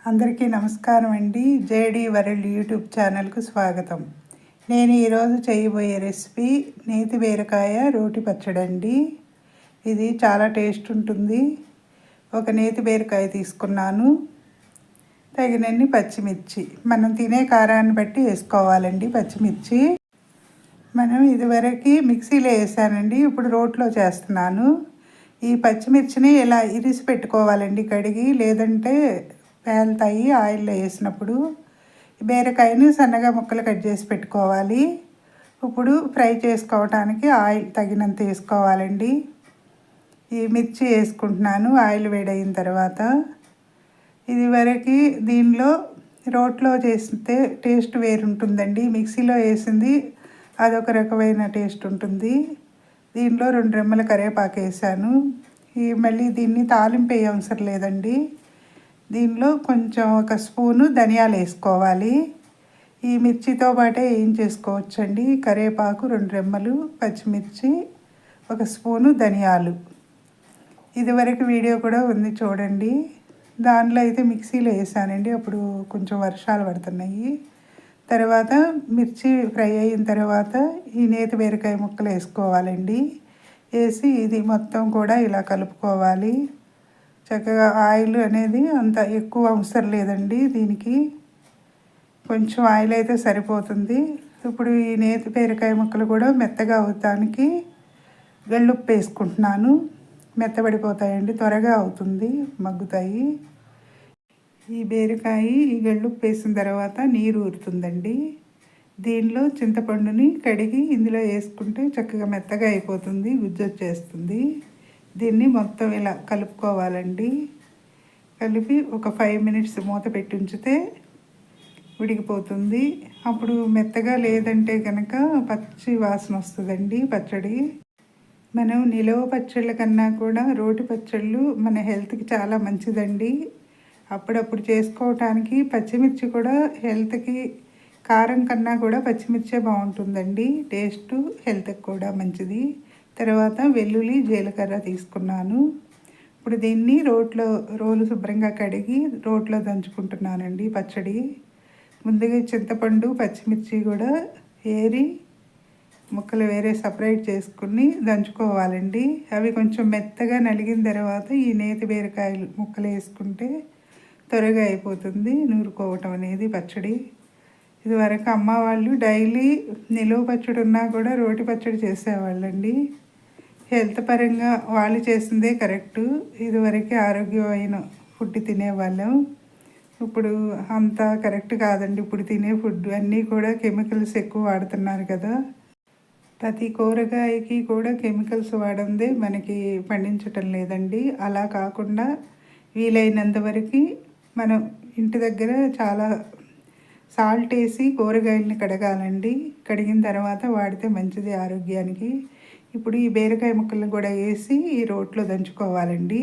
అందరికీ నమస్కారం అండి. జేడి వరల్డ్ యూట్యూబ్ ఛానల్కు స్వాగతం. నేను ఈరోజు చేయబోయే రెసిపీ నేతి బీరకాయ రోటి పచ్చడి అండి. ఇది చాలా టేస్ట్ ఉంటుంది. ఒక నేతి బీరకాయ తీసుకున్నాను, తగినన్ని పచ్చిమిర్చి, మనం తినే కారాన్ని బట్టి వేసుకోవాలండి. పచ్చిమిర్చి మనం ఇదివరకు మిక్సీలో వేసానండి, ఇప్పుడు రోట్లో చేస్తున్నాను. ఈ పచ్చిమిర్చిని ఇలా ఇరిసి పెట్టుకోవాలండి కడిగి, లేదంటే పేలుతాయి ఆయిల్లో వేసినప్పుడు. బీరకాయని సన్నగా ముక్కలు కట్ చేసి పెట్టుకోవాలి. ఇప్పుడు ఫ్రై చేసుకోవటానికి ఆయిల్ తగినంత వేసుకోవాలండి. ఈ మిర్చి వేసుకుంటున్నాను ఆయిల్ వేడైన తర్వాత. ఇది వరకు దీనిలో రోట్లో చేస్తే టేస్ట్ వేరుంటుందండి, మిక్సీలో వేసింది అదొక రకమైన టేస్ట్ ఉంటుంది. దీనిలో 2 రెమ్మల కరివేపాకు వేసాను. మళ్ళీ దీన్ని తాలింపు వేయ అవసరం లేదండి. దీనిలో కొంచెం ఒక స్పూను ధనియాలు వేసుకోవాలి. ఈ మిర్చితో పాటే ఏం చేసుకోవచ్చండి. కరివేపాకు 2 రెమ్మలు, పచ్చిమిర్చి, ఒక స్పూను ధనియాలు. ఇదివరకు వీడియో కూడా ఉంది చూడండి. దానిలో అయితే మిక్సీలో వేసానండి, అప్పుడు కొంచెం వర్షాలు పడుతున్నాయి. తర్వాత మిర్చి ఫ్రై అయిన తర్వాత ఈ నేతి బీరకాయ ముక్కలు వేసుకోవాలండి. వేసి ఇది మొత్తం కూడా ఇలా కలుపుకోవాలి. చక్కగా ఆయిల్ అనేది అంత ఎక్కువ అవసరం లేదండి, దీనికి కొంచెం ఆయిల్ అయితే సరిపోతుంది. ఇప్పుడు ఈ నేతి బీరకాయ ముక్కలు కూడా మెత్తగా అవుతానికి గళ్ళుప్పు వేసుకుంటున్నాను. మెత్తబడిపోతాయండి, త్వరగా అవుతుంది, మగ్గుతాయి. ఈ బీరకాయ ఈ గళ్ళుప్పు వేసిన తర్వాత నీరు ఊరుతుందండి. దీనిలో చింతపండుని కడిగి ఇందులో వేసుకుంటే చక్కగా మెత్తగా అయిపోతుంది, గుజ్జు వచ్చేస్తుంది. దీన్ని మొత్తం ఇలా కలుపుకోవాలండి. కలిపి ఒక 5 మినిట్స్ మూత పెట్టి ఉంచితే ఉడికిపోతుంది. అప్పుడు మెత్తగా లేదంటే కనుక పచ్చి వాసన వస్తుందండి పచ్చడి. మనం నిలవ పచ్చళ్ళ కన్నా కూడా రోటి పచ్చళ్ళు మన హెల్త్కి చాలా మంచిదండి. అప్పుడప్పుడు చేసుకోవటానికి పచ్చిమిర్చి కూడా హెల్త్కి, కారం కన్నా కూడా పచ్చిమిర్చే బాగుంటుందండి టేస్టు, హెల్త్కి కూడా మంచిది. తర్వాత వెల్లుల్లి, జీలకర్ర తీసుకున్నాను. ఇప్పుడు దీన్ని రోలు శుభ్రంగా కడిగి రోట్లో దంచుకుంటున్నానండి పచ్చడి. ముందుగా చింతపండు, పచ్చిమిర్చి కూడా ఏరి ముక్కలు వేరే సపరేట్ చేసుకుని దంచుకోవాలండి. అవి కొంచెం మెత్తగా నలిగిన తర్వాత ఈ నేతి బీరకాయలు ముక్కలు వేసుకుంటే త్వరగా అయిపోతుంది నూరుకోవటం అనేది పచ్చడి. ఇదివరకు అమ్మ వాళ్ళు డైలీ నిలువ పచ్చడి ఉన్నా కూడా రోటి పచ్చడి చేసేవాళ్ళండి. హెల్త్ పరంగా వాళ్ళు చేసిందే కరెక్టు. ఇదివరకు ఆరోగ్యమైన ఫుడ్ తినేవాళ్ళం. ఇప్పుడు అంత కరెక్ట్ కాదండి. ఇప్పుడు తినే ఫుడ్ అన్నీ కూడా కెమికల్స్ ఎక్కువ వాడుతున్నారు కదా. ప్రతి కూరగాయకి కూడా కెమికల్స్ వాడందే మనకి పండించటం లేదండి. అలా కాకుండా వీలైనంత వరకు మనం ఇంటి దగ్గర చాలా సాల్ట్ వేసి కూరగాయలని కడగాలండి. కడిగిన తర్వాత వాడితే మంచిది ఆరోగ్యానికి. ఇప్పుడు ఈ బీరకాయ ముక్కలను కూడా వేసి ఈ రోట్లో దంచుకోవాలండి.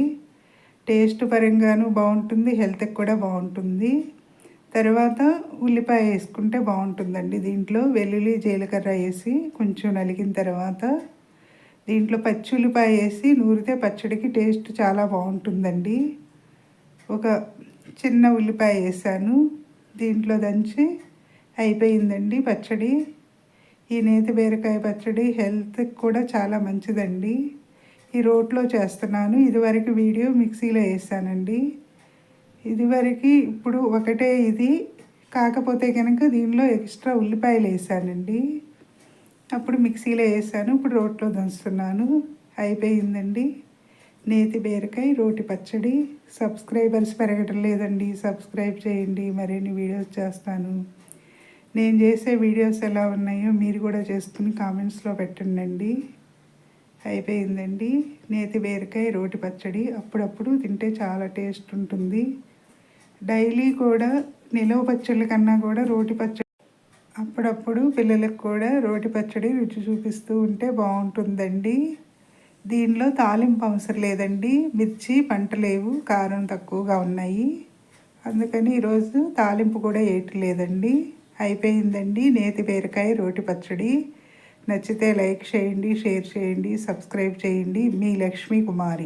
టేస్ట్ పరంగాను బాగుంటుంది, హెల్త్కి కూడా బాగుంటుంది. తర్వాత ఉల్లిపాయ వేసుకుంటే బాగుంటుందండి. దీంట్లో వెల్లుల్లి, జీలకర్ర వేసి కొంచెం నలిగిన తర్వాత దీంట్లో పచ్చి ఉల్లిపాయ వేసి నూరితే పచ్చడికి టేస్ట్ చాలా బాగుంటుందండి. ఒక చిన్న ఉల్లిపాయ వేసాను. దీంట్లో దంచి అయిపోయిందండి పచ్చడి. ఈ నేతి బీరకాయ పచ్చడి హెల్త్కి కూడా చాలా మంచిదండి. ఈ రోట్లో చేస్తున్నాను. ఇదివరకు వీడియో మిక్సీలో వేసానండి. ఇదివరకు ఇప్పుడు ఒకటే ఇది, కాకపోతే కనుక దీనిలో ఎక్స్ట్రా ఉల్లిపాయలు వేసానండి. అప్పుడు మిక్సీలో వేసాను, ఇప్పుడు రోట్లో దంచుతున్నాను. అయిపోయిందండి నేతి బీరకాయ రోటి పచ్చడి. సబ్స్క్రైబర్స్ పెరగటం లేదండి, సబ్స్క్రైబ్ చేయండి, మరిన్ని వీడియోస్ చేస్తాను. నేను చేసే వీడియోస్ ఎలా ఉన్నాయో మీరు కూడా చేసుకుని కామెంట్స్లో పెట్టండి. అయిపోయిందండి నేతి బీరకాయ రోటి పచ్చడి. అప్పుడప్పుడు తింటే చాలా టేస్ట్ ఉంటుంది. డైలీ కూడా నిలవ పచ్చళ్ళ కన్నా కూడా రోటి పచ్చడి అప్పుడప్పుడు పిల్లలకు కూడా రోటి పచ్చడి రుచి చూపిస్తూ ఉంటే బాగుంటుందండి. దీనిలో తాలింపు అవసరం లేదండి. మిర్చి పంటలేవు, కారం తక్కువగా ఉన్నాయి, అందుకని ఈరోజు తాలింపు కూడా వేయట్లేదండి. అయిపోయిందండి నేతి బీరకాయ రోటి పచ్చడి. నచ్చితే లైక్ చేయండి, షేర్ చేయండి, సబ్స్క్రైబ్ చేయండి. మీ లక్ష్మీ కుమారి.